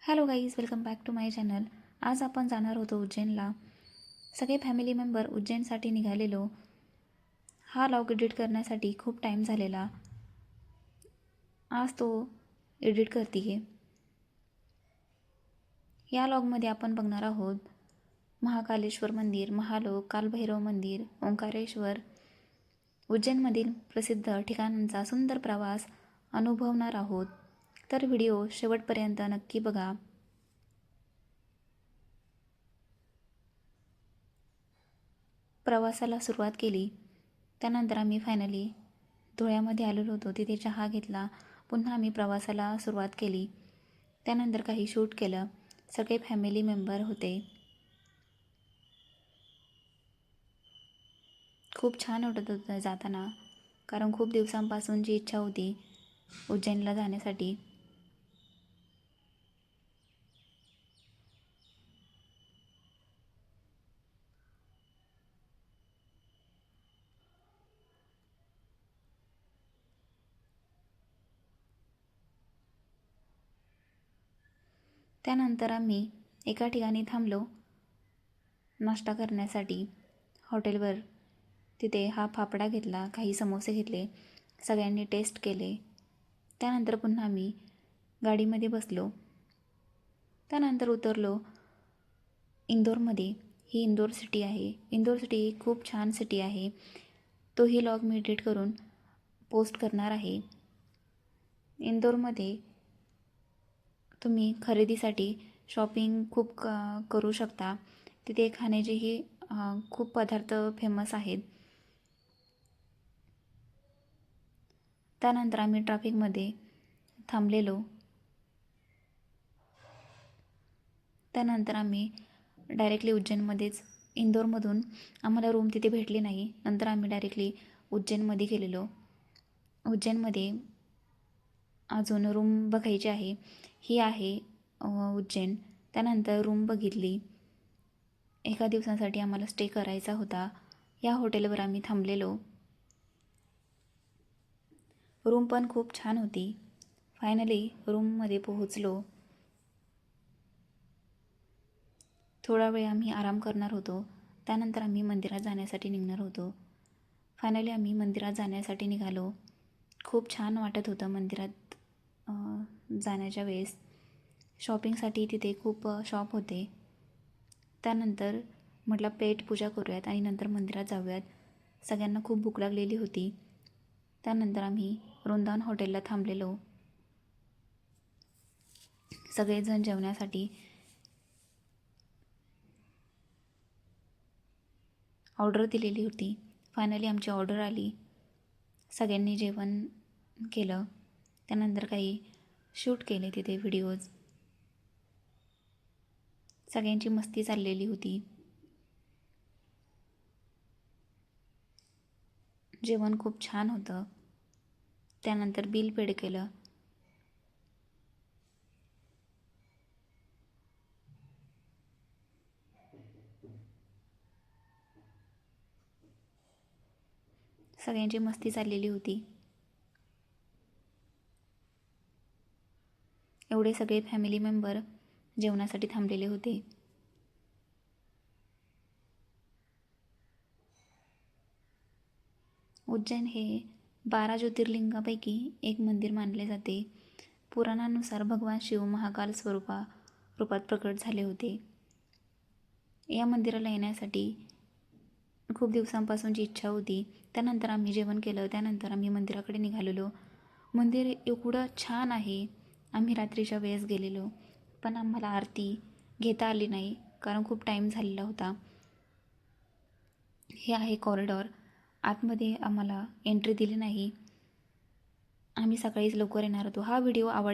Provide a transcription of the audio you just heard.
Hello guys, welcome back to my channel. आज आपण जाणार होतो उज्जैनला. सगळे फॅमिली मेंबर उज्जैनसाठी निघालेलो. हा लॉग एडिट करण्यासाठी खूप टाईम झालेला. आज तो एडिट करते आहे. या लॉगमध्ये आपण बघणार आहोत महाकालेश्वर मंदिर, महालोक, कालभैरव मंदिर, ओंकारेश्वर, उज्जैनमधील प्रसिद्ध ठिकाणांचा सुंदर प्रवास अनुभवणार आहोत. तर व्हिडिओ शेवटपर्यंत नक्की बघा. प्रवासाला सुरुवात केली. त्यानंतर आम्ही फायनली धुळ्यामध्ये आलेलो होतो. तिथे चहा घेतला. पुन्हा आम्ही प्रवासाला सुरुवात केली. त्यानंतर काही शूट केलं. सगळे फॅमिली मेंबर होते. खूप छान वाटत होतं जाताना, कारण खूप दिवसांपासूनची इच्छा होती उज्जैनला जाण्यासाठी. त्यानंतर आम्ही एका ठिकाणी थांबलो नाश्ता करण्यासाठी हॉटेलवर. तिथे हा फाफडा घेतला, काही समोसे घेतले, सगळ्यांनी टेस्ट केले. त्यानंतर पुन्हा आम्ही गाडीमध्ये बसलो. त्यानंतर उतरलो इंदोरमध्ये. ही इंदोर सिटी आहे. इंदोर सिटी खूप छान सिटी आहे. तोही लॉग मी एडिट करून पोस्ट करणार आहे. इंदोरमध्ये तुम्ही खरेदीसाठी शॉपिंग खूप करू शकता. तिथे खाण्याचेही खूप पदार्थ फेमस आहेत. त्यानंतर आम्ही ट्रॅफिकमध्ये थांबलेलो. त्यानंतर आम्ही डायरेक्टली उज्जैनमध्येच, इंदोरमधून आम्हाला रूम तिथे भेटली नाही. नंतर आम्ही डायरेक्टली उज्जैनमध्ये गेलेलो. उज्जैनमध्ये अजून रूम बघायची आहे. ही आहे उज्जैन. त्यानंतर रूम बघितली. एका दिवसासाठी आम्हाला स्टे करायचा होता. या हॉटेलवर आम्ही थांबलेलो. रूम पण खूप छान होती. फायनली रूममध्ये पोहोचलो. थोडा वेळ आम्ही आराम करणार होतो. त्यानंतर आम्ही मंदिरात जाण्यासाठी निघणार होतो. फायनली आम्ही मंदिरात जाण्यासाठी निघालो. खूप छान वाटत होतं मंदिरात जाण्याच्या वेळेस. शॉपिंगसाठी तिथे खूप शॉप होते. त्यानंतर म्हटलं पेट पूजा करूयात आणि नंतर मंदिरात जाऊयात. सगळ्यांना खूप भूक लागलेली होती. त्यानंतर आम्ही वृंदावन हॉटेलला थांबलेलो. सगळेजण जेवण्यासाठी ऑर्डर दिलेली होती. फायनली आमची ऑर्डर आली. सगळ्यांनी जेवण केलं. त्यानंतर काही शूट केले तिथे व्हिडिओज. सगळ्यांची मस्ती चाललेली होती. जेवण खूप छान होतं. त्यानंतर बिल पेड केलं. सगळ्यांची मस्ती चाललेली होती. एवढे सगळे फॅमिली मेंबर जेवणासाठी थांबलेले होते. उज्जैन हे 12 ज्योतिर्लिंगापैकी एक मंदिर मानले जाते. पुराणानुसार भगवान शिव महाकाल रूपात प्रकट झाले होते. या मंदिराला येण्यासाठी खूप दिवसांपासूनची इच्छा होती. त्यानंतर आम्ही जेवण केलं. त्यानंतर आम्ही मंदिराकडे निघालेलो. मंदिर एवढं छान आहे. आम्ही रात्रीच्या वेळेस गेलेलो, पण आम्हाला आरती घेता आली नाही, कारण खूप टाईम झालेला होता. हे आहे कॉरिडॉर. आतमध्ये आम्हाला एंट्री दिली नाही. आम्ही सकाळीच लवकर येणार होतो. हा व्हिडिओ